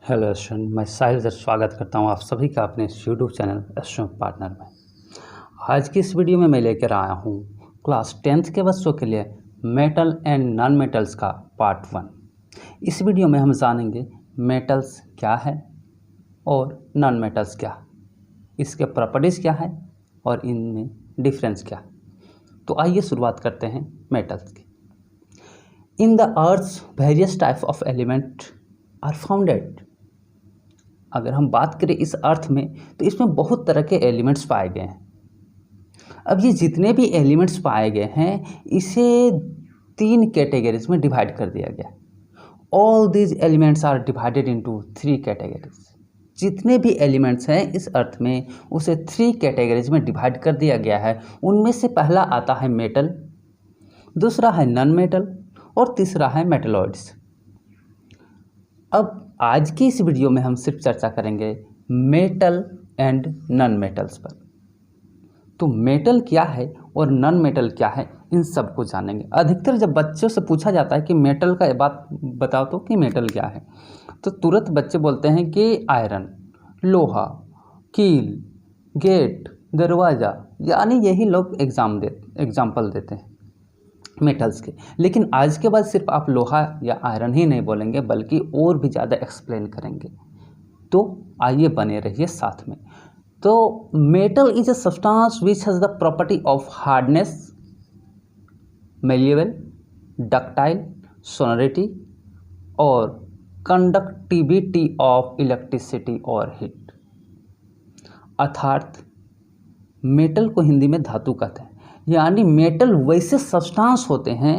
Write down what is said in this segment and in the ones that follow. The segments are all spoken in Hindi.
हेलो स्टूडेंट, मैं साहिल सर स्वागत करता हूं आप सभी का अपने यूट्यूब चैनल स्टूडेंट पार्टनर में। आज की इस वीडियो में मैं लेकर आया हूं क्लास 10th के बच्चों के लिए मेटल एंड नॉन मेटल्स का पार्ट 1। इस वीडियो में हम जानेंगे मेटल्स क्या है और नॉन मेटल्स क्या, इसके प्रॉपर्टीज़ क्या है और इनमें डिफरेंस क्या। तो आइए शुरुआत करते हैं मेटल्स की। In the earth various type of element are founded. अगर हम बात करें इस अर्थ में तो इसमें बहुत तरह के एलिमेंट्स पाए गए हैं। अब ये जितने भी एलिमेंट्स पाए गए हैं इसे 3 कैटेगरीज में डिवाइड कर दिया गया। All these elements are divided into 3 categories. जितने भी एलिमेंट्स हैं इस अर्थ में उसे 3 कैटेगरीज में डिवाइड कर दिया गया है। उनमें से पहला आता है मेटल, दूसरा है नॉन मेटल और तीसरा है मेटलॉइड्स। अब आज की इस वीडियो में हम सिर्फ चर्चा करेंगे मेटल एंड नॉन मेटल्स पर। तो मेटल क्या है और नॉन मेटल क्या है इन सब को जानेंगे। अधिकतर जब बच्चों से पूछा जाता है कि मेटल का बात बताओ तो कि मेटल क्या है, तो तुरंत बच्चे बोलते हैं कि आयरन, लोहा, कील, गेट, दरवाज़ा, यानी यही लोग एग्जाम्पल देते हैं मेटल्स के। लेकिन आज के बाद सिर्फ आप लोहा या आयरन ही नहीं बोलेंगे बल्कि और भी ज़्यादा एक्सप्लेन करेंगे। तो आइए बने रहिए साथ में। तो metal is a substance which has the property of hardness, malleable, ductile, sonority और कंडक्टिविटी ऑफ इलेक्ट्रिसिटी और हीट। अर्थात मेटल को हिंदी में धातु कहते हैं, यानी मेटल वैसे सब्सटेंस होते हैं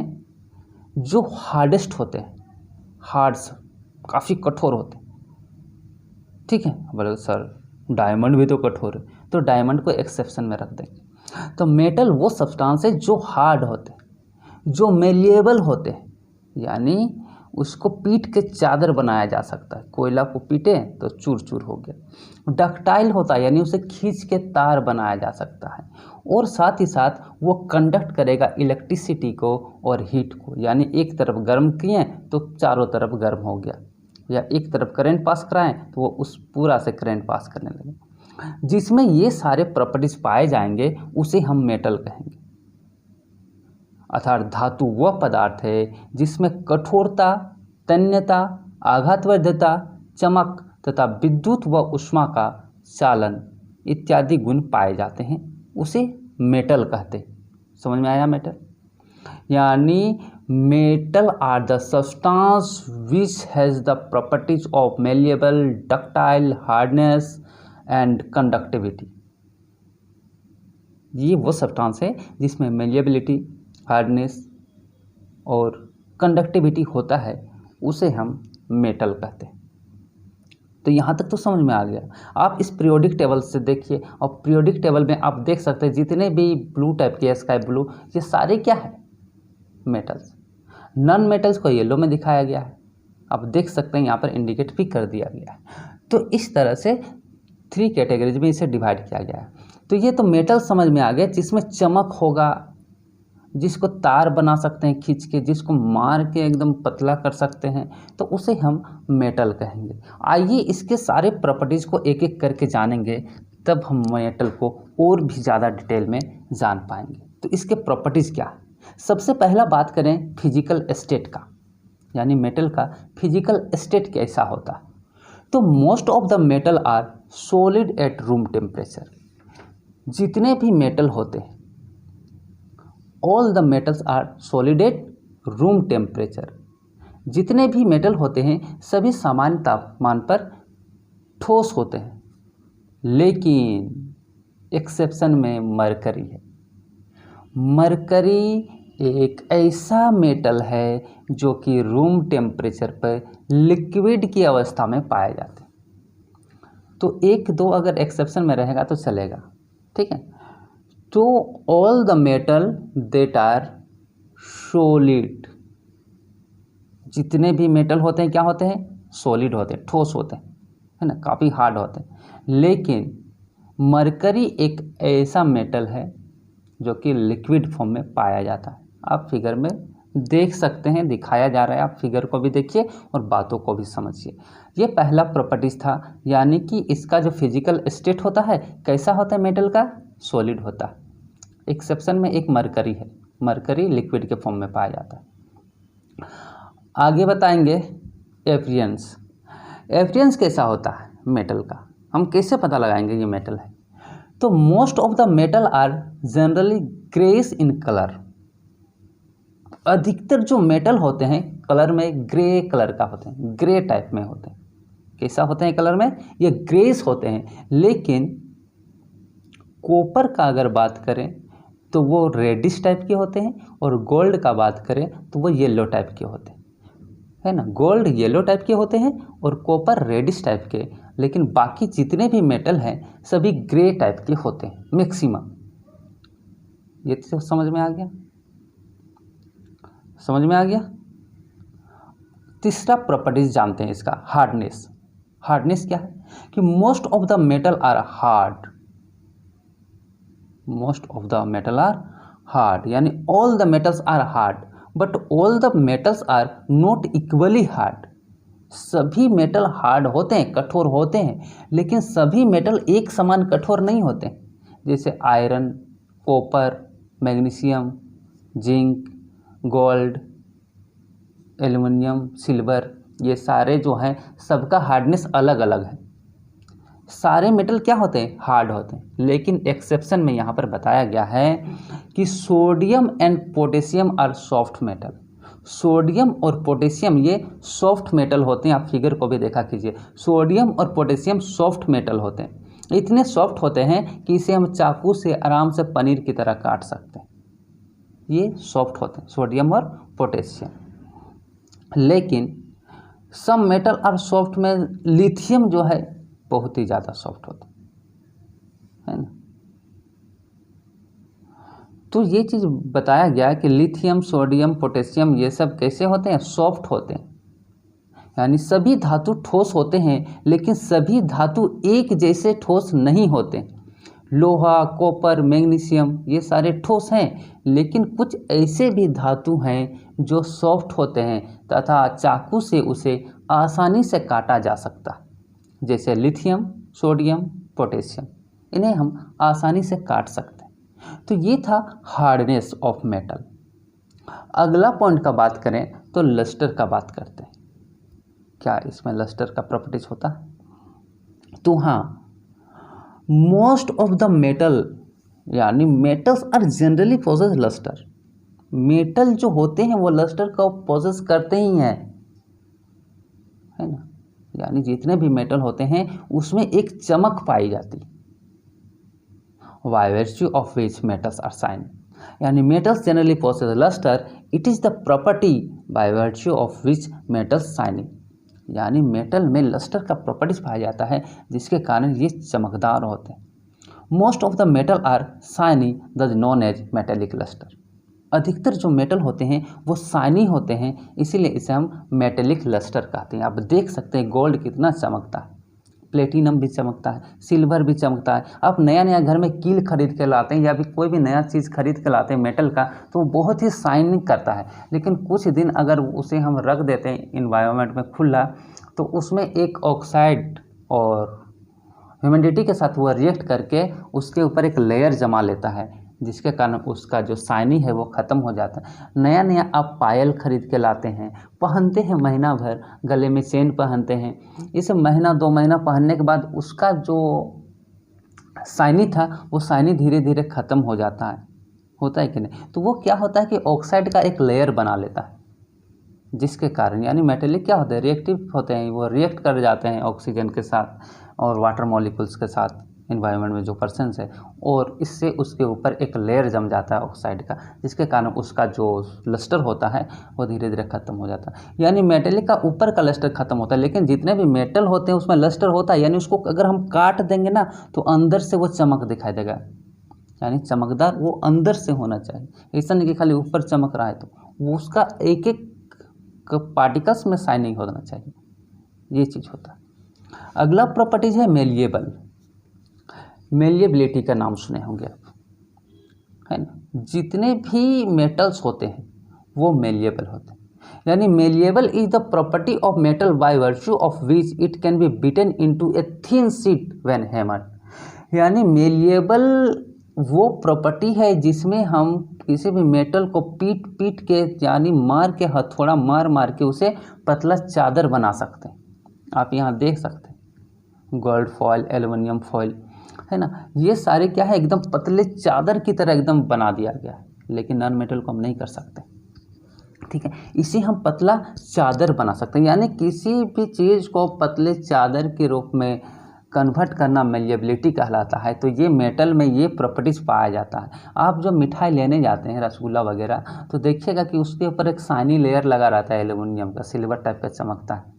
जो हार्डेस्ट होते हैं, हार्ड्स काफ़ी कठोर होते हैं। ठीक है, बोले सर डायमंड भी तो कठोर है, तो डायमंड को एक्सेप्शन में रख देंगे। तो मेटल वो सब्सटेंस है जो हार्ड होते हैं, जो मेलिएबल होते हैं, यानी उसको पीट के चादर बनाया जा सकता है। कोयला को पीटे तो चूर चूर हो गया। डक्टाइल होता है यानी उसे खींच के तार बनाया जा सकता है। और साथ ही साथ वो कंडक्ट करेगा इलेक्ट्रिसिटी को और हीट को, यानी एक तरफ गर्म किए तो चारों तरफ गर्म हो गया, या एक तरफ करंट पास कराएं तो वो उस पूरा से करंट पास करने लगे। जिसमें ये सारे प्रॉपर्टीज पाए जाएंगे उसे हम मेटल कहेंगे। अर्थात धातु वह पदार्थ है जिसमें कठोरता, तन्यता, आघातवर्धता, चमक तथा विद्युत व ऊष्मा का चालन इत्यादि गुण पाए जाते हैं, उसे मेटल कहते हैं। समझ में आया मेटल? यानी metal are the substance which has the properties of malleable, ductile, hardness and conductivity. ये वो सब्सटेंस है जिसमें मेलिएबिलिटी, हार्डनेस और कंडक्टिविटी होता है, उसे हम मेटल कहते हैं। तो यहाँ तक तो समझ में आ गया। आप इस पीरियोडिक टेबल से देखिए, और पीरियोडिक टेबल में आप देख सकते हैं जितने भी ब्लू टाइप के, स्काई ब्लू, ये सारे क्या है? मेटल्स। नॉन मेटल्स को येलो में दिखाया गया है, आप देख सकते हैं यहाँ पर इंडिकेट भी कर दिया गया है। तो इस तरह से 3 कैटेगरीज में इसे डिवाइड किया गया है। तो ये तो मेटल समझ में आ गया, जिसमें चमक होगा, जिसको तार बना सकते हैं खींच के, जिसको मार के एकदम पतला कर सकते हैं, तो उसे हम मेटल कहेंगे। आइए इसके सारे प्रॉपर्टीज़ को एक एक करके जानेंगे, तब हम मेटल को और भी ज़्यादा डिटेल में जान पाएंगे। तो इसके प्रॉपर्टीज़ क्या है? सबसे पहला बात करें फिजिकल स्टेट का, यानी मेटल का फिजिकल स्टेट कैसा होता है। तो most of the metal are solid at room temperature. जितने भी मेटल होते हैं, all the metals are solid at room temperature. जितने भी मेटल होते हैं सभी सामान्य तापमान पर ठोस होते हैं, लेकिन एक्सेप्शन में मरकरी है। मरकरी एक ऐसा मेटल है जो कि रूम टेम्परेचर पर लिक्विड की अवस्था में पाए जाते हैं। तो 1-2 अगर एक्सेप्शन में रहेगा तो चलेगा, ठीक है। तो all the metal that are solid, जितने भी मेटल होते हैं क्या होते हैं? सॉलिड होते हैं, ठोस होते हैं, है ना, काफ़ी हार्ड होते हैं। लेकिन मरकरी एक ऐसा मेटल है जो कि लिक्विड फॉर्म में पाया जाता है। आप फिगर में देख सकते हैं, दिखाया जा रहा है, आप फिगर को भी देखिए और बातों को भी समझिए। ये पहला प्रॉपर्टीज था, यानी कि इसका जो फिजिकल स्टेट होता है कैसा होता है मेटल का, सॉलिड होता है। एक्सेप्शन में एक मरकरी है, मरकरी लिक्विड के फॉर्म में पाया जाता है। आगे बताएंगे एफिशिएंस। एफिशिएंस कैसा होता है मेटल का, हम कैसे पता लगाएंगे ये मेटल है। तो most of the metal are generally greyish in colour. अधिकतर जो मेटल होते हैं कलर में ग्रे कलर का होते हैं, ग्रे टाइप में होते हैं। कैसा होते हैं कलर में, ये ग्रेस होते हैं। लेकिन कॉपर का अगर बात करें तो वो रेडिश टाइप के होते हैं, और गोल्ड का बात करें तो वो येलो टाइप के होते हैं, है ना। गोल्ड येलो टाइप के होते हैं और कॉपर रेडिश टाइप के। लेकिन बाकी जितने भी मेटल हैं सभी ग्रे टाइप के होते हैं मैक्सिमम। ये तो समझ में आ गया, समझ में आ गया। तीसरा प्रॉपर्टीज जानते हैं इसका, हार्डनेस। हार्डनेस क्या है कि most of the metal are hard, most of the metal are hard, यानी all the metals are hard but all the metals are not equally hard. सभी मेटल हार्ड होते हैं, कठोर होते हैं, लेकिन सभी मेटल एक समान कठोर नहीं होते। जैसे iron, copper, magnesium, zinc, gold, aluminium, silver, ये सारे जो हैं सबका हार्डनेस अलग अलग है। सारे मेटल क्या होते हैं, हार्ड होते हैं। लेकिन एक्सेप्शन में यहाँ पर बताया गया है कि sodium and potassium are soft metal. Sodium और पोटेशियम ये सॉफ्ट मेटल होते हैं। आप फिगर को भी देखा कीजिए, सोडियम और पोटेशियम सॉफ्ट मेटल होते हैं। इतने सॉफ्ट होते हैं कि इसे हम चाकू से आराम से पनीर की तरह काट सकते हैं। ये सॉफ्ट होते हैं सोडियम और पोटेशियम। लेकिन सम मेटल आर सॉफ्ट में लिथियम जो है बहुत ही ज़्यादा सॉफ्ट होता है ना। तो ये चीज़ बताया गया कि लिथियम, सोडियम, पोटेशियम ये सब कैसे होते हैं, सॉफ्ट होते हैं। यानी सभी धातु ठोस होते हैं, लेकिन सभी धातु एक जैसे ठोस नहीं होते। लोहा, कॉपर, मैग्नीशियम ये सारे ठोस हैं, लेकिन कुछ ऐसे भी धातु हैं जो सॉफ्ट होते हैं तथा चाकू से उसे आसानी से काटा जा सकता, जैसे लिथियम, सोडियम, पोटेशियम, इन्हें हम आसानी से काट सकते हैं। तो ये था हार्डनेस ऑफ मेटल। अगला पॉइंट का बात करें तो लस्टर का बात करते हैं। क्या इसमें लस्टर का प्रॉपर्टीज होता है, तो हाँ, मोस्ट ऑफ द मेटल यानी metals are generally possess lustre. Metal जो होते हैं वो लस्टर को पोजेस करते ही हैं, है ना। यानी जितने भी मेटल होते हैं उसमें एक चमक पाई जाती, by virtue of which metals are shining. यानी metals generally possess lustre, it is the property by virtue of which metals shining. यानी मेटल में लस्टर का प्रॉपर्टीज पाया जाता है जिसके कारण ये चमकदार होते हैं। Most of the metal are shiny the known as metallic lustre. अधिकतर जो मेटल होते हैं वो शाइनी होते हैं, इसीलिए इसे हम मेटेलिक लस्टर कहते हैं। आप देख सकते हैं गोल्ड कितना चमकता है, प्लेटिनम भी चमकता है, सिल्वर भी चमकता है। आप नया नया घर में कील खरीद के लाते हैं या भी कोई भी नया चीज़ खरीद के लाते हैं मेटल का, तो वो बहुत ही शाइनिंग करता है। लेकिन कुछ दिन अगर उसे हम रख देते हैं इन्वायरमेंट में खुला, तो उसमें एक ऑक्साइड और ह्यूमिडिटी के साथ वो रिएक्ट करके उसके ऊपर एक लेयर जमा लेता है, जिसके कारण उसका जो शाइनी है वो ख़त्म हो जाता है। नया नया आप पायल खरीद के लाते हैं, पहनते हैं महीना भर, गले में चेन पहनते हैं, इसे महीना 2 महीना पहनने के बाद उसका जो शाइनी था वो शाइनी धीरे धीरे ख़त्म हो जाता है, होता है कि नहीं। तो वो क्या होता है कि ऑक्साइड का एक लेयर बना लेता है, जिसके कारण यानी मेटेलिक क्या होते हैं, रिएक्टिव होते हैं, वो रिएक्ट कर जाते हैं ऑक्सीजन के साथ और वाटर मॉलिक्यूल्स के साथ इन्वायरमेंट में जो पर्सन्स है, और इससे उसके ऊपर एक लेयर जम जाता है ऑक्साइड का, जिसके कारण उसका जो लस्टर होता है वो धीरे धीरे ख़त्म हो जाता है। यानी मेटेलिक का ऊपर का लस्टर ख़त्म होता है, लेकिन जितने भी मेटल होते हैं उसमें लस्टर होता है। यानी उसको अगर हम काट देंगे ना तो अंदर से वो चमक दिखाई देगा, यानी चमकदार वो अंदर से होना चाहिए। ऐसा नहीं कि खाली ऊपर चमक रहा है, तो वो उसका एक एक पार्टिकल्स में शाइनिंग होना चाहिए, ये चीज़ होता है। अगला प्रॉपर्टीज है मेलिएबल। मेलिएबिलिटी का नाम सुने होंगे आप, है ना। जितने भी मेटल्स होते हैं वो मेलिएबल होते हैं, यानी malleable is the property of metal by virtue of which it can be beaten into a thin sheet when hammered. यानी मेलिएबल वो प्रॉपर्टी है जिसमें हम किसी भी मेटल को पीट पीट के यानी मार के हथौड़ा मार मार के उसे पतला चादर बना सकते हैं। आप यहाँ देख सकते हैं गोल्ड फॉयल, एल्युमिनियम फॉयल, है ना, ये सारे क्या है एकदम पतले चादर की तरह एकदम बना दिया गया है। लेकिन नॉन मेटल को हम नहीं कर सकते, ठीक है। इसे हम पतला चादर बना सकते हैं, यानी किसी भी चीज़ को पतले चादर के रूप में कन्वर्ट करना मेलिएबिलिटी कहलाता है। तो ये मेटल में ये प्रॉपर्टीज़ पाया जाता है। आप जो मिठाई लेने जाते हैं रसगुल्ला वगैरह, तो देखिएगा कि उसके ऊपर एक शाइनी लेयर लगा रहता है एल्युमिनियम का, सिल्वर टाइप का चमकता है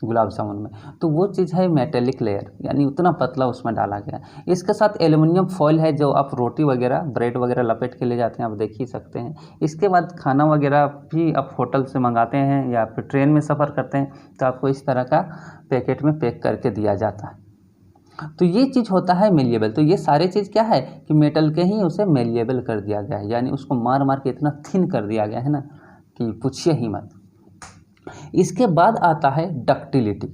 गुलाब जामुन में, तो वो चीज़ है मेटेलिक लेयर, यानी उतना पतला उसमें डाला गया है। इसके साथ एल्युमिनियम फॉयल है जो आप रोटी वगैरह ब्रेड वगैरह लपेट के ले जाते हैं, आप देख ही सकते हैं। इसके बाद खाना वगैरह भी आप होटल से मंगाते हैं या फिर ट्रेन में सफ़र करते हैं तो आपको इस तरह का पैकेट में पैक करके दिया जाता है। तो ये चीज़ होता है मेलिएबल। तो ये सारे चीज़ क्या है कि मेटल के ही उसे मेलिएबल कर दिया गया है, यानी उसको मार मार के इतना थिन कर दिया गया है ना कि पूछिए ही मत। इसके बाद आता है डक्टिलिटी।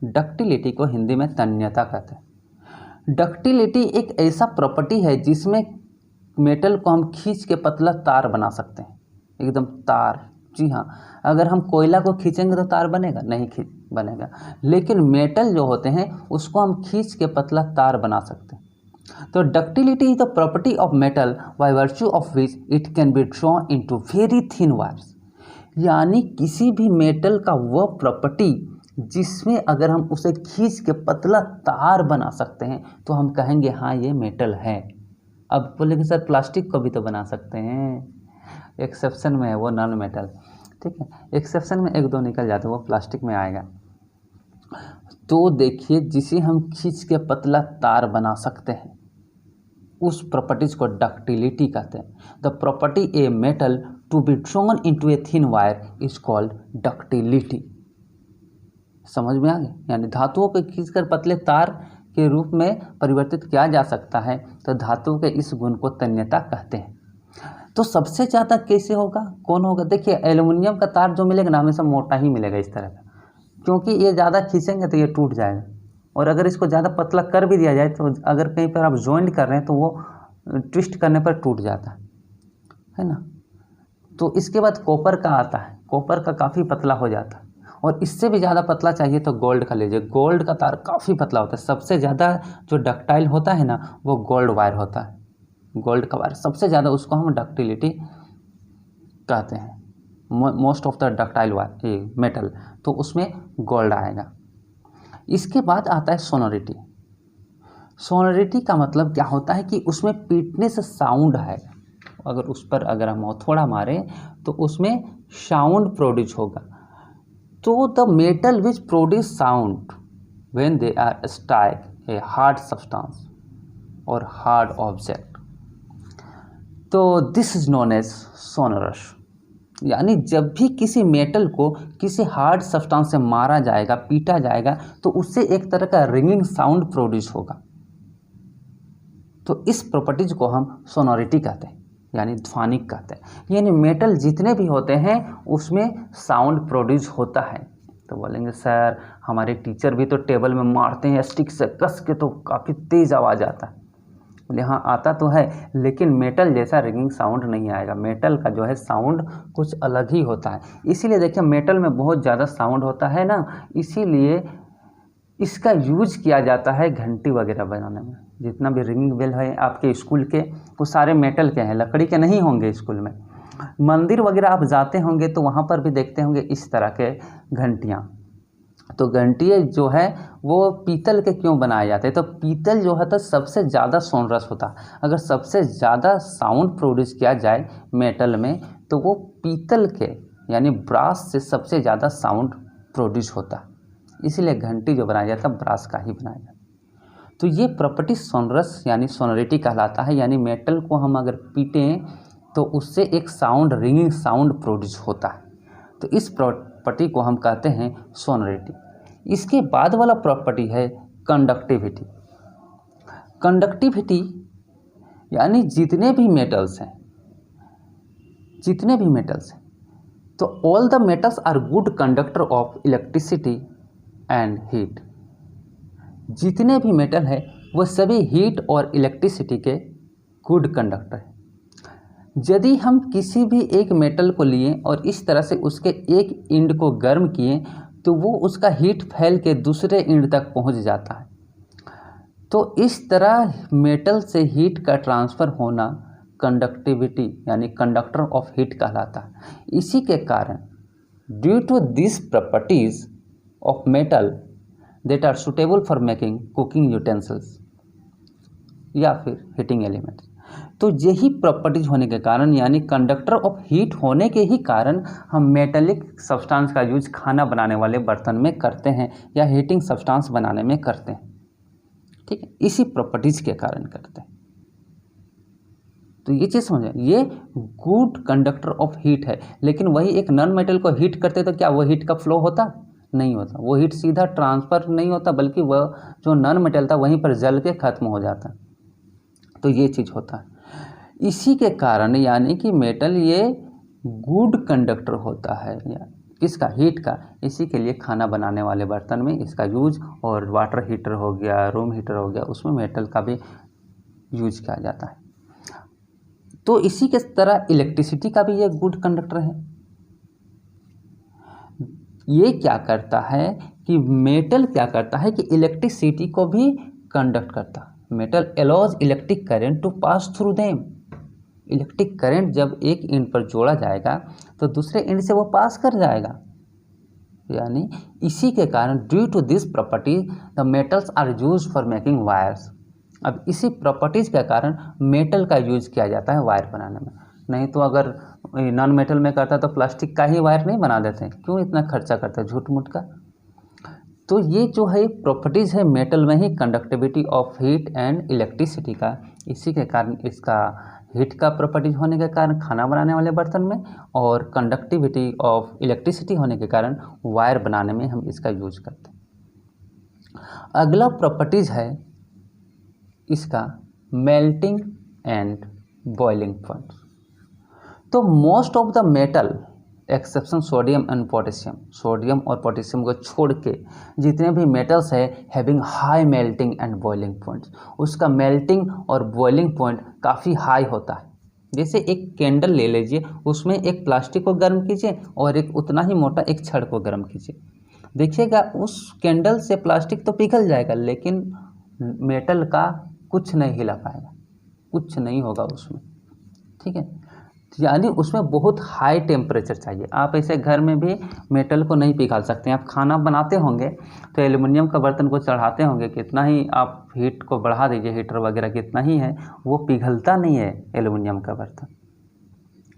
डक्टिलिटी को हिंदी में तन्यता कहते हैं। डक्टिलिटी एक ऐसा प्रॉपर्टी है जिसमें मेटल को हम खींच के पतला तार बना सकते हैं, एकदम तार। जी हाँ, अगर हम कोयला को खींचेंगे तो तार बनेगा? नहीं बनेगा। लेकिन मेटल जो होते हैं उसको हम खींच के पतला तार बना सकते हैं। तो ductility is the property of metal by virtue of which it can be drawn into very thin wires. यानी किसी भी मेटल का वह प्रॉपर्टी जिसमें अगर हम उसे खींच के पतला तार बना सकते हैं तो हम कहेंगे हाँ ये मेटल है। अब बोलेंगे सर प्लास्टिक को भी तो बना सकते हैं, एक्सेप्शन में है वो नॉन मेटल, ठीक है। एक्सेप्शन में एक दो निकल जाते हैं, वो प्लास्टिक में आएगा। तो देखिए जिसे हम खींच के पतला तार बना सकते हैं उस प्रॉपर्टीज को डक्टिलिटी कहते हैं। The property a metal to be drawn into a thin wire is called ductility. समझ में आ गया? यानी धातुओं को खींचकर पतले तार के रूप में परिवर्तित किया जा सकता है, तो धातुओं के इस गुण को तन्यता कहते हैं। तो सबसे ज़्यादा कैसे होगा, कौन होगा? देखिए एल्युमिनियम का तार जो मिलेगा ना हमेशा मोटा ही मिलेगा इस तरह का, क्योंकि ये ज़्यादा खींचेंगे तो ये टूट जाएगा। और अगर इसको ज़्यादा पतला कर भी दिया जाए तो अगर कहीं पर आप जॉइंट कर रहे हैं तो वो ट्विस्ट करने पर टूट जाता है ना। तो इसके बाद कॉपर का आता है, कॉपर का काफ़ी पतला हो जाता है। और इससे भी ज़्यादा पतला चाहिए तो गोल्ड का लीजिए, गोल्ड का तार काफ़ी पतला होता है। सबसे ज़्यादा जो डक्टाइल होता है ना वो गोल्ड वायर होता है, गोल्ड का वायर सबसे ज़्यादा, उसको हम डक्टिलिटी कहते हैं। Most of the ductile wire metal, तो उसमें गोल्ड आएगा। इसके बाद आता है सोनोरिटी। सोनोरिटी का मतलब क्या होता है कि उसमें पीटने से साउंड है, अगर उस पर अगर हम हथौड़ा मारें तो उसमें साउंड प्रोड्यूस होगा। तो the metal which produce sound when they are strike a hard substance और हार्ड ऑब्जेक्ट, तो this is known as sonorous. यानी जब भी किसी मेटल को किसी हार्ड सब्सटेंस से मारा जाएगा, पीटा जाएगा, तो उससे एक तरह का रिंगिंग साउंड प्रोड्यूस होगा। तो इस प्रॉपर्टीज को हम सोनोरिटी कहते हैं, यानी ध्वनिक कहते हैं। यानी मेटल जितने भी होते हैं उसमें साउंड प्रोड्यूस होता है। तो बोलेंगे सर हमारे टीचर भी तो टेबल में मारते हैं स्टिक से कस के तो काफ़ी तेज़ आवाज़ आता है। बोले हाँ आता तो है, लेकिन मेटल जैसा रिंगिंग साउंड नहीं आएगा। मेटल का जो है साउंड कुछ अलग ही होता है। इसीलिए देखिए मेटल में बहुत ज़्यादा साउंड होता है ना, इसीलिए इसका यूज किया जाता है घंटी वगैरह बजाने में। जितना भी रिंगिंग बेल है आपके स्कूल के वो सारे मेटल के हैं, लकड़ी के नहीं होंगे। स्कूल में मंदिर वगैरह आप जाते होंगे तो वहाँ पर भी देखते होंगे इस तरह के घंटियाँ। तो घंटियाँ जो है वो पीतल के क्यों बनाए जाते हैं? तो पीतल जो है तो सबसे ज़्यादा सोनरस होता है। अगर सबसे ज़्यादा साउंड प्रोड्यूस किया जाए मेटल में तो वो पीतल के यानी ब्रास से सबसे ज़्यादा साउंड प्रोड्यूस होता है। इसीलिए घंटी जो बनाया जाता है ब्रास का ही बनाया जाता है। तो ये प्रॉपर्टी सोनरस यानी सोनोरिटी कहलाता है। यानी मेटल को हम अगर पीटें तो उससे एक साउंड रिंगिंग साउंड प्रोड्यूस होता है। तो इस प्रॉपर्टी को हम कहते हैं सोनोरिटी। इसके बाद वाला प्रॉपर्टी है कंडक्टिविटी। कंडक्टिविटी यानी जितने भी मेटल्स हैं तो all the metals are good conductor of electricity and heat. जितने भी मेटल है वो सभी हीट और इलेक्ट्रिसिटी के गुड कंडक्टर है। यदि हम किसी भी एक मेटल को लिए और इस तरह से उसके एक एंड को गर्म किए तो वो उसका हीट फैल के दूसरे एंड तक पहुंच जाता है। तो इस तरह मेटल से हीट का ट्रांसफ़र होना कंडक्टिविटी यानी कंडक्टर ऑफ हीट कहलाता है। इसी के कारण due to this properties of metal that are suitable for making cooking utensils या फिर हीटिंग एलिमेंट्स, तो यही प्रॉपर्टीज होने के कारण यानी कंडक्टर ऑफ हीट होने के ही कारण हम मेटेलिक सब्सटेंस का यूज खाना बनाने वाले बर्तन में करते हैं या हीटिंग सब्सटेंस बनाने में करते हैं। ठीक है, इसी प्रॉपर्टीज के कारण करते हैं। तो ये चीज़ समझें, ये गुड कंडक्टर ऑफ हीट है। लेकिन वही एक नॉन मेटल को हीट करते तो क्या वो हीट का फ्लो होता? नहीं होता। वो हीट सीधा ट्रांसफ़र नहीं होता, बल्कि वह जो नॉन मेटल था वहीं पर जल के ख़त्म हो जाता। तो ये चीज़ होता है। इसी के कारण यानी कि मेटल ये गुड कंडक्टर होता है या किसका? हीट का। इसी के लिए खाना बनाने वाले बर्तन में इसका यूज, और वाटर हीटर हो गया, रूम हीटर हो गया, उसमें मेटल का भी यूज किया जाता है। तो इसी के तरह इलेक्ट्रिसिटी का भी ये गुड कंडक्टर है। ये क्या करता है कि मेटल क्या करता है कि इलेक्ट्रिसिटी को भी कंडक्ट करता है। Metal allows electric current to pass through them. Electric current जब एक एंड पर जोड़ा जाएगा तो दूसरे एंड से वो पास कर जाएगा। यानी इसी के कारण due to this property the metals are used for making wires. अब इसी प्रॉपर्टीज़ के कारण मेटल का यूज किया जाता है वायर बनाने में। नहीं तो अगर नॉन मेटल में करता तो प्लास्टिक का ही वायर नहीं बना देते हैं, क्यों इतना खर्चा करते हैं झूठ मूठ का। तो ये जो है प्रॉपर्टीज़ है मेटल में ही conductivity of heat and electricity का। इसी के कारण इसका हीट का प्रॉपर्टीज होने के कारण खाना बनाने वाले बर्तन में, और कंडक्टिविटी ऑफ इलेक्ट्रिसिटी होने के कारण वायर बनाने में हम इसका यूज करते हैं। अगला प्रॉपर्टीज है इसका मेल्टिंग एंड बॉइलिंग पॉइंट। तो most of the metal exception sodium and potassium, sodium और पोटेशियम को छोड़ के जितने भी मेटल्स है having high melting and boiling points, उसका मेल्टिंग और बॉइलिंग पॉइंट काफ़ी हाई होता है। जैसे एक कैंडल ले लीजिए, उसमें एक प्लास्टिक को गर्म कीजिए और एक उतना ही मोटा एक छड़ को गर्म कीजिए, देखिएगा उस कैंडल से प्लास्टिक तो पिघल जाएगा लेकिन मेटल का कुछ नहीं हिला पाएगा, कुछ नहीं होगा उसमें। ठीक है, यानी उसमें बहुत हाई टेम्परेचर चाहिए। आप ऐसे घर में भी मेटल को नहीं पिघाल सकते हैं। आप खाना बनाते होंगे तो एल्युमिनियम का बर्तन को चढ़ाते होंगे, कितना ही आप हीट को बढ़ा दीजिए, हीटर वगैरह कितना ही है, वो पिघलता नहीं है एल्युमिनियम का बर्तन।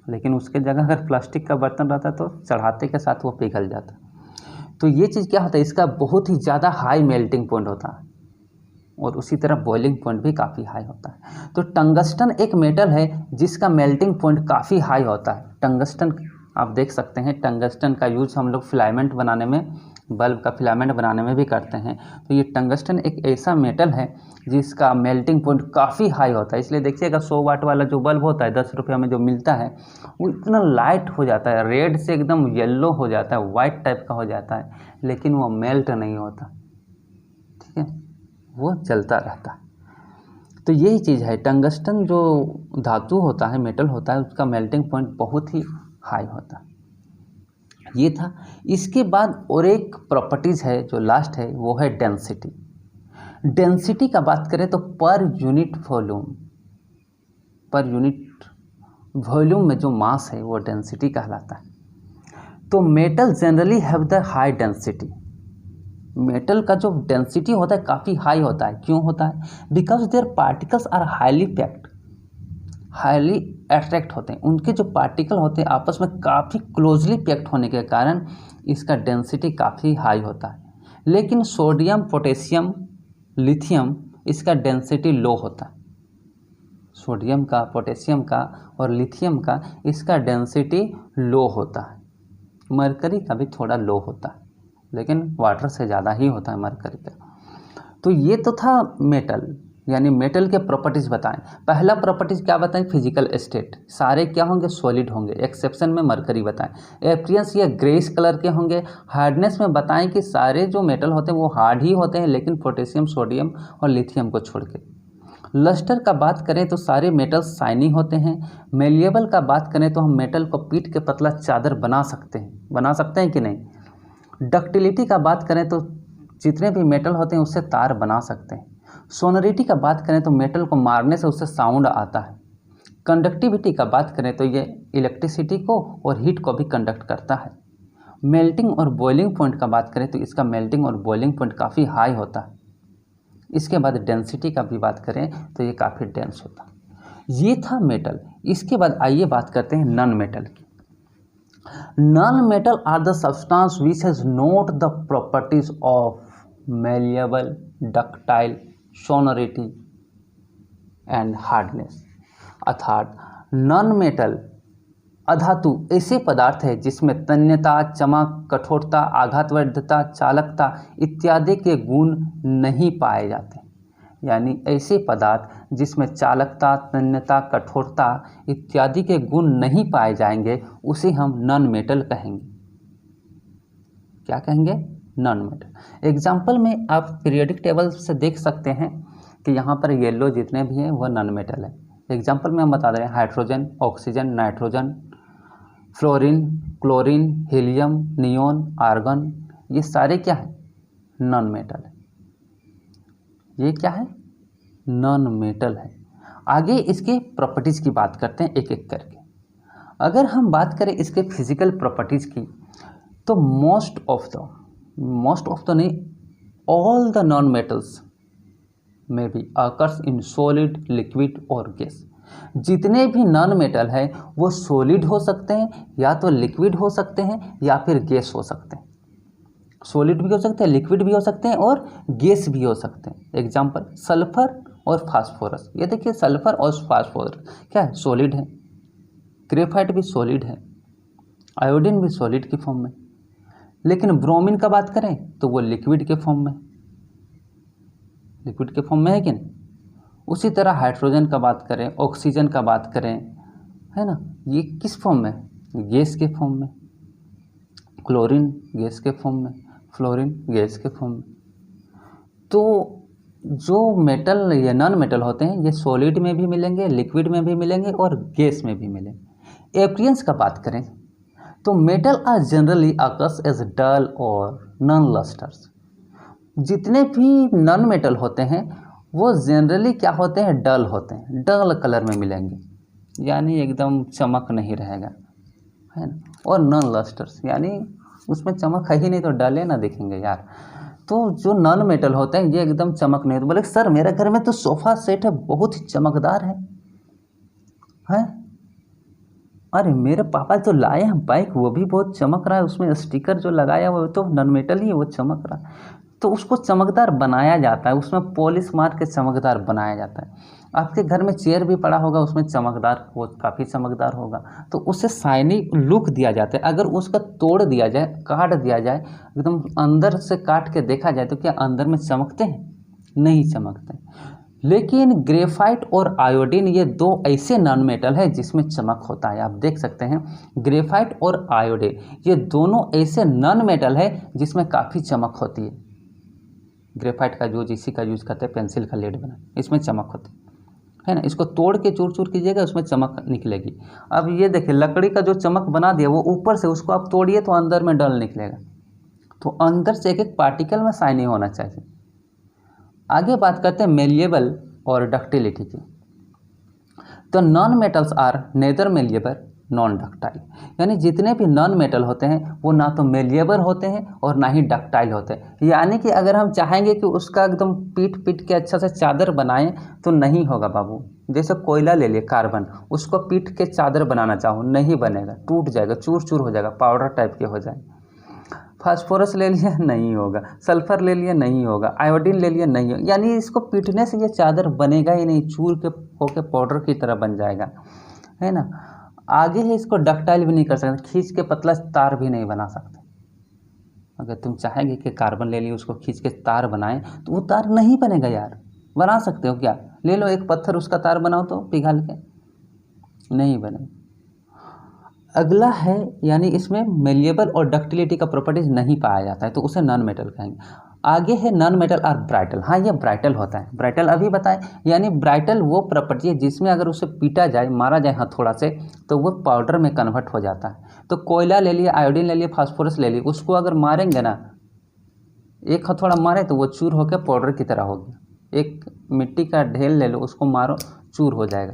लेकिन उसके जगह अगर प्लास्टिक का बर्तन रहता तो चढ़ाते के साथ वो पिघल जाता। तो ये चीज़ क्या होता है, इसका बहुत ही ज़्यादा हाई मेल्टिंग पॉइंट होता है और उसी तरह बॉइलिंग पॉइंट भी काफ़ी हाई होता है। तो टंगस्टन एक मेटल है जिसका मेल्टिंग पॉइंट काफ़ी हाई होता है। टंगस्टन आप देख सकते हैं, टंगस्टन का यूज हम लोग फिलामेंट बनाने में, बल्ब का फिलामेंट बनाने में भी करते हैं। तो ये टंगस्टन एक ऐसा मेटल है जिसका मेल्टिंग पॉइंट काफ़ी हाई होता है। इसलिए देखिएगा 100 वाट वाला जो बल्ब होता है 10 रुपये में जो मिलता है, वो इतना लाइट हो जाता है, रेड से एकदम येलो हो जाता है, वाइट टाइप का हो जाता है, लेकिन वो मेल्ट नहीं होता। ठीक है, वो चलता रहता है। तो यही चीज़ है, टंगस्टन जो धातु होता है, मेटल होता है, उसका मेल्टिंग पॉइंट बहुत ही हाई होता है। ये था। इसके बाद और एक प्रॉपर्टीज़ है जो लास्ट है, वो है डेंसिटी। डेंसिटी का बात करें तो पर यूनिट वॉल्यूम में जो मास है वो डेंसिटी कहलाता है। तो metal generally have the high density. Metal का जो डेंसिटी होता है काफ़ी हाई होता है। क्यों होता है? Because their particles are highly packed, highly attract होते हैं। उनके जो पार्टिकल होते हैं आपस में काफ़ी क्लोजली पैक्ड होने के कारण इसका डेंसिटी काफ़ी हाई होता है। लेकिन सोडियम, पोटेशियम, लिथियम इसका डेंसिटी लो होता है। सोडियम का, पोटेशियम का और लिथियम का इसका डेंसिटी लो होता है। मरकरी का भी थोड़ा लो होता है, लेकिन वाटर से ज़्यादा ही होता है मरकरी का। तो ये तो था मेटल। यानी मेटल के प्रॉपर्टीज़ बताएं। पहला प्रॉपर्टीज़ क्या बताएं? फिजिकल स्टेट, सारे क्या होंगे? सॉलिड होंगे, एक्सेप्शन में मरकरी बताएं। एप्रियंस ये ग्रेइश कलर के होंगे। हार्डनेस में बताएं कि सारे जो मेटल होते हैं वो हार्ड ही होते हैं, लेकिन पोटेशियम, सोडियम और लिथियम को छोड़ के। लस्टर का बात करें तो सारे मेटल शाइनी होते हैं। मेलिएबल का बात करें तो हम मेटल को पीट के पतला चादर बना सकते हैं कि नहीं। डक्टिलिटी का बात करें तो जितने भी मेटल होते हैं उससे तार बना सकते हैं। सोनरिटी का बात करें तो मेटल को मारने से उससे साउंड आता है। कंडक्टिविटी का बात करें तो ये इलेक्ट्रिसिटी को और हीट को भी कंडक्ट करता है। मेल्टिंग और बॉइलिंग पॉइंट का बात करें तो इसका मेल्टिंग और बॉइलिंग पॉइंट काफ़ी हाई होता है। इसके बाद डेंसिटी का भी बात करें तो ये काफ़ी डेंस होता है। ये था मेटल। इसके बाद आइए बात करते हैं नॉन मेटल की। Non metal are the substance which has not the properties of malleable, ductile, sonority and hardness. अर्थात नॉन मेटल अधातु ऐसे पदार्थ है जिसमें तन्यता, चमक, कठोरता, आघातवर्धता, चालकता इत्यादि के गुण नहीं पाए जाते। यानी ऐसे पदार्थ जिसमें चालकता, तन्यता, कठोरता इत्यादि के गुण नहीं पाए जाएंगे उसे हम नॉन मेटल कहेंगे। क्या कहेंगे? Non metal. एग्जाम्पल में आप पीरियोडिक टेबल से देख सकते हैं कि यहाँ पर येलो जितने भी हैं वह नॉन मेटल है। एग्जाम्पल में हम बता रहे हैं hydrogen, oxygen, nitrogen, fluorine, chlorine, helium, neon, argon, ये सारे क्या है? नॉन मेटल है। ये क्या है? नॉन मेटल है। आगे इसके प्रॉपर्टीज़ की बात करते हैं एक एक करके। अगर हम बात करें इसके फिजिकल प्रॉपर्टीज़ की तो मोस्ट ऑफ द नहीं, ऑल द नॉन मेटल्स में भी अकर्स इन सॉलिड, लिक्विड और गैस। जितने भी नॉन मेटल है वो सॉलिड हो सकते हैं, या तो लिक्विड हो सकते हैं, या फिर गैस हो सकते हैं। सॉलिड भी हो सकते हैं, लिक्विड भी हो सकते हैं और गैस भी हो सकते हैं। एग्जाम्पल सल्फर और फास्फोरस। ये देखिए सल्फर और फास्फोरस क्या है? सॉलिड है। ग्रेफाइट भी सॉलिड है, आयोडीन भी सॉलिड की फॉर्म में। लेकिन ब्रोमीन का बात करें तो वो लिक्विड के फॉर्म में है कि नहीं। उसी तरह हाइड्रोजन का बात करें, ऑक्सीजन का बात करें, है ना, ये किस फॉर्म में? गैस के फॉर्म में। क्लोरीन गैस के फॉर्म में, फ्लोरीन गैस के फॉर्म में। तो जो मेटल या नॉन मेटल होते हैं ये सॉलिड में भी मिलेंगे, लिक्विड में भी मिलेंगे और गैस में भी मिलेंगे। एप्रियंस का बात करें तो metal are generally occurs as dull और नॉन लस्टर्स। जितने भी नॉन मेटल होते हैं वो जनरली क्या होते हैं? डल होते हैं, डल कलर में मिलेंगे, यानी एकदम चमक नहीं रहेगा, है ना। और नॉन लस्टर्स यानी उसमें चमक है ही नहीं तो डले ना दिखेंगे यार। तो जो नॉन मेटल होते हैं ये एकदम चमक नहीं। तो बोले सर मेरे घर में तो सोफ़ा सेट है, बहुत ही चमकदार है। अरे मेरे पापा जो लाए हैं बाइक वो भी बहुत चमक रहा है, उसमें स्टिकर जो लगाया वो तो नॉन मेटल ही है, वो चमक रहा है। तो उसको चमकदार बनाया जाता है, उसमें पॉलिश मार के चमकदार बनाया जाता है। आपके घर में चेयर भी पड़ा होगा, उसमें चमकदार, वो काफ़ी चमकदार होगा, तो उसे शाइनी लुक दिया जाता है। अगर उसका तोड़ दिया जाए, काट दिया जाए, एकदम अंदर से काट के देखा जाए तो क्या अंदर में चमकते हैं? नहीं चमकते। लेकिन ग्रेफाइट और आयोडीन ये दो ऐसे नॉन मेटल है जिसमें चमक होता है। आप देख सकते हैं ग्रेफाइट और आयोडीन ये दोनों ऐसे नॉन मेटल है जिसमें काफ़ी चमक होती है। ग्रेफाइट का यूज इसी का यूज़ करते हैं पेंसिल का लेड बना, इसमें चमक होती है ना। इसको तोड़ के चूर चूर कीजिएगा, उसमें चमक निकलेगी। अब ये देखिए लकड़ी का जो चमक बना दिया वो ऊपर से, उसको आप तोड़िए तो अंदर में डल निकलेगा। तो अंदर से एक एक पार्टिकल में शाइनी होना चाहिए। आगे बात करते हैं मेलिएबल और डक्टिलिटी की। तो non metals are neither malleable non ductile, यानी जितने भी नॉन मेटल होते हैं वो ना तो मेलिएबल होते हैं और ना ही डक्टाइल होते हैं। यानी कि अगर हम चाहेंगे कि उसका एकदम पीट के अच्छा से चादर बनाएं तो नहीं होगा बाबू। जैसे कोयला ले लिए, कार्बन, उसको पीट के चादर बनाना चाहो नहीं बनेगा, टूट जाएगा, चूर चूर हो जाएगा, पाउडर टाइप के हो जाए। फास्फोरस ले लिया नहीं होगा, सल्फर ले लिया नहीं होगा, आयोडीन ले लिया नहीं होगा, यानी इसको पीटने से ये चादर बनेगा ही नहीं, चूर के होके पाउडर की तरह बन जाएगा, है ना। आगे है इसको डक्टाइल भी नहीं कर सकते, खींच के पतला तार भी नहीं बना सकते। अगर तुम चाहेंगे कि कार्बन ले लिए उसको खींच के तार बनाएं तो वो तार नहीं बनेगा यार, बना सकते हो क्या? ले लो एक पत्थर, उसका तार बनाओ तो पिघल के, नहीं बने। अगला है, यानी इसमें मेलिएबल और डक्टिलिटी का प्रॉपर्टीज नहीं पाया जाता है तो उसे नॉन मेटल कहेंगे। आगे है नॉन मेटल और ब्राइटल। हाँ, ये ब्राइटल होता है, ब्राइटल अभी बताए। यानी ब्राइटल वो प्रॉपर्टी है जिसमें अगर उसे पीटा जाए, मारा जाए हथौड़ा से, तो वो पाउडर में कन्वर्ट हो जाता है। तो कोयला ले लिए, आयोडीन ले लिए, फास्फोरस ले लिए, उसको अगर मारेंगे ना, एक हथौड़ा मारे तो वो चूर होकर पाउडर की तरह हो गया। एक मिट्टी का ढेल ले लो, उसको मारो, चूर हो जाएगा,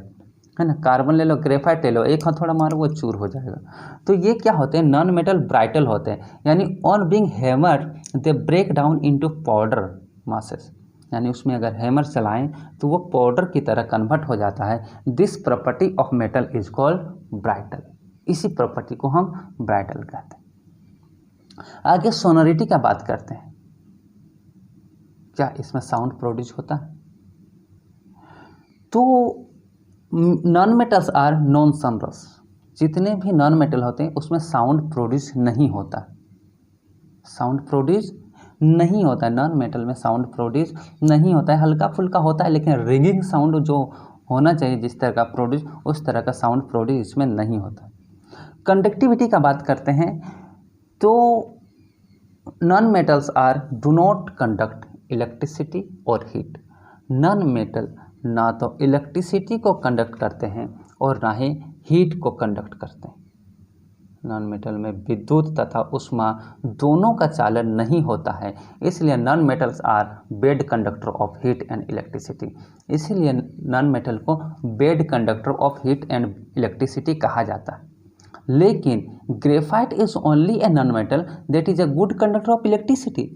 है ना। कार्बन ले लो, ग्रेफाइट ले लो, एक हथौड़ा मारो वो चूर हो जाएगा। तो ये क्या होते हैं? नॉन मेटल ब्राइटल होते हैं। यानी on being hammer they break down into powder masses. यानी उसमें अगर हैमर चलाएं तो वो पाउडर की तरह कन्वर्ट हो जाता है। This property of metal is called brittle. इसी प्रॉपर्टी को हम ब्राइटल कहते हैं। आगे सोनोरिटी का बात करते हैं। क्या इसमें साउंड प्रोड्यूस होता है? तो non metals are non sonorous. जितने भी नॉन मेटल होते हैं उसमें साउंड प्रोड्यूस नहीं होता, साउंड प्रोड्यूस नहीं होता है। नॉन मेटल में साउंड प्रोड्यूस नहीं होता है, हल्का फुल्का होता है, लेकिन रिंगिंग साउंड जो होना चाहिए जिस तरह का प्रोड्यूस, उस तरह का साउंड प्रोड्यूस इसमें नहीं होता। कंडक्टिविटी का बात करते हैं तो non metals are do not conduct electricity और हीट। नॉन मेटल ना तो इलेक्ट्रिसिटी को कंडक्ट करते हैं और ना ही हीट को कंडक्ट करते हैं। नॉन मेटल में विद्युत तथा ऊष्मा दोनों का चालन नहीं होता है, इसलिए non metals are bad conductor of heat and electricity. इसीलिए नॉन मेटल को bad conductor of heat and electricity कहा जाता है। लेकिन graphite is only a non metal that is a good conductor of electricity.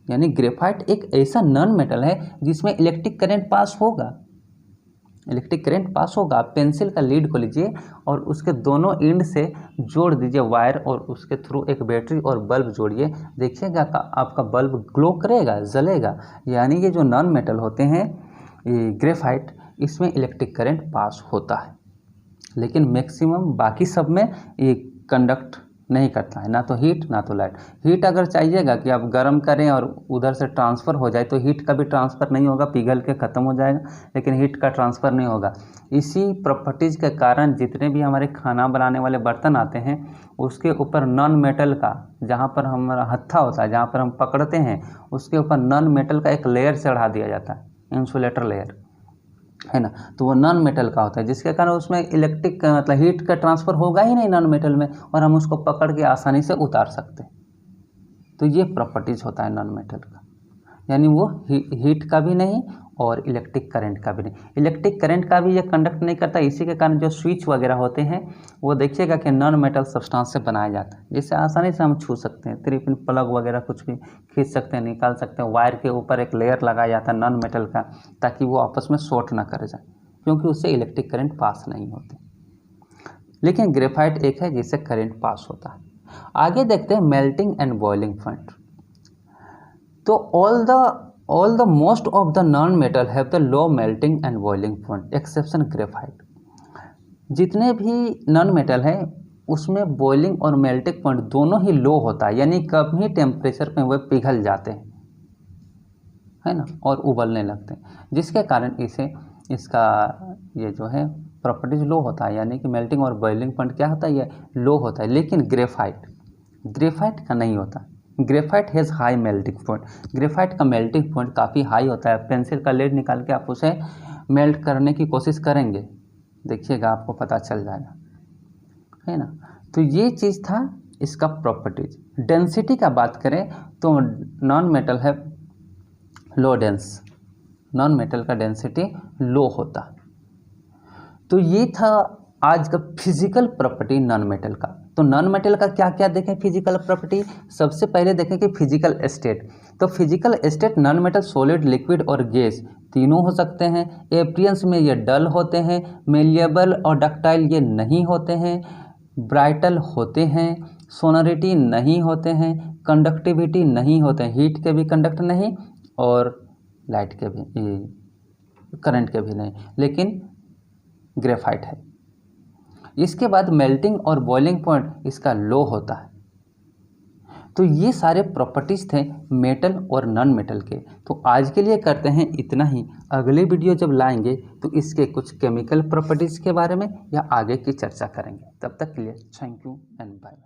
यानी ग्रेफाइट एक ऐसा नॉन मेटल है जिसमें इलेक्ट्रिक करंट पास होगा, इलेक्ट्रिक करंट पास होगा। आप पेंसिल का लीड को लीजिए और उसके दोनों एंड से जोड़ दीजिए वायर और उसके थ्रू एक बैटरी और बल्ब जोड़िए, देखिएगा आपका बल्ब ग्लो करेगा, जलेगा। यानी ये जो नॉन मेटल होते हैं ये ग्रेफाइट, इसमें इलेक्ट्रिक करंट पास होता है, लेकिन मैक्सिमम बाकी सब में ये कंडक्ट नहीं करता है, ना तो हीट ना तो लाइट। हीट अगर चाहिएगा कि आप गर्म करें और उधर से ट्रांसफ़र हो जाए तो हीट का भी ट्रांसफ़र नहीं होगा, पिघल के ख़त्म हो जाएगा, लेकिन हीट का ट्रांसफ़र नहीं होगा। इसी प्रॉपर्टीज़ के कारण जितने भी हमारे खाना बनाने वाले बर्तन आते हैं उसके ऊपर नॉन मेटल का, जहाँ पर हमारा हत्था होता है, जहाँ पर हम पकड़ते हैं, उसके ऊपर नॉन मेटल का एक लेयर चढ़ा दिया जाता है, इंसुलेटर लेयर, है ना। तो वो नॉन मेटल का होता है, जिसके कारण उसमें इलेक्ट्रिक मतलब हीट का ट्रांसफ़र होगा ही नहीं नॉन मेटल में, और हम उसको पकड़ के आसानी से उतार सकते हैं। तो ये प्रॉपर्टीज़ होता है नॉन मेटल का, यानी वो हीट का भी नहीं और इलेक्ट्रिक करंट का भी नहीं। इलेक्ट्रिक करंट का भी ये कंडक्ट नहीं करता, इसी के कारण जो स्विच वगैरह होते हैं वो देखिएगा कि नॉन मेटल सब्सटेंस से बनाया जाता है, जिससे आसानी से हम छू सकते हैं। 3 पिन प्लग वगैरह कुछ भी खींच सकते हैं, निकाल सकते हैं। वायर के ऊपर एक लेयर लगाया जाता है नॉन मेटल का, ताकि वो आपस में शॉर्ट ना कर जाए, क्योंकि उससे इलेक्ट्रिक करंट पास नहीं होते। लेकिन ग्रेफाइट एक है जिससे करंट पास होता है। आगे देखते हैं मेल्टिंग एंड बॉइलिंग पॉइंट। तो all the most of the non-metal have the low melting and boiling point exception graphite। जितने भी नॉन मेटल है उसमें बॉइलिंग और मेल्टिंग पॉइंट दोनों ही लो होता है, यानी कम ही टेम्परेचर पे वे पिघल जाते हैं, है ना, और उबलने लगते हैं, जिसके कारण इसका ये जो है प्रॉपर्टीज लो होता है। यानी कि मेल्टिंग और बॉइलिंग पॉइंट क्या होता है, ये लो होता है। लेकिन ग्रेफाइट का नहीं होता। Graphite has high melting point. Graphite का मेल्टिंग पॉइंट काफ़ी हाई होता है। पेंसिल का लीड निकाल के आप उसे मेल्ट करने की कोशिश करेंगे, देखिएगा आपको पता चल जाएगा, है ना। तो ये चीज़ था इसका प्रॉपर्टीज। डेंसिटी का बात करें तो नॉन मेटल है लो डेंस, नॉन मेटल का डेंसिटी लो होता। तो ये था आज का फिजिकल प्रॉपर्टी नॉन मेटल का। तो नॉन मेटल का क्या क्या देखें फिजिकल प्रॉपर्टी। सबसे पहले देखें कि फिजिकल स्टेट। तो physical state non metal solid, liquid और गैस तीनों हो सकते हैं। एपियरेंस में ये डल होते हैं, मेलिएबल और डक्टाइल ये नहीं होते हैं, ब्राइटल होते हैं, सोनोरिटी नहीं होते हैं, कंडक्टिविटी नहीं होते हैं, हीट के भी कंडक्ट नहीं और लाइट के भी, करंट के भी नहीं, लेकिन ग्रेफाइट है। इसके बाद मेल्टिंग और बॉइलिंग पॉइंट इसका लो होता है। तो ये सारे प्रॉपर्टीज़ थे मेटल और नॉन मेटल के। तो आज के लिए करते हैं इतना ही। अगले वीडियो जब लाएंगे तो इसके कुछ केमिकल प्रॉपर्टीज़ के बारे में या आगे की चर्चा करेंगे। तब तक के लिए थैंक यू एंड बाय।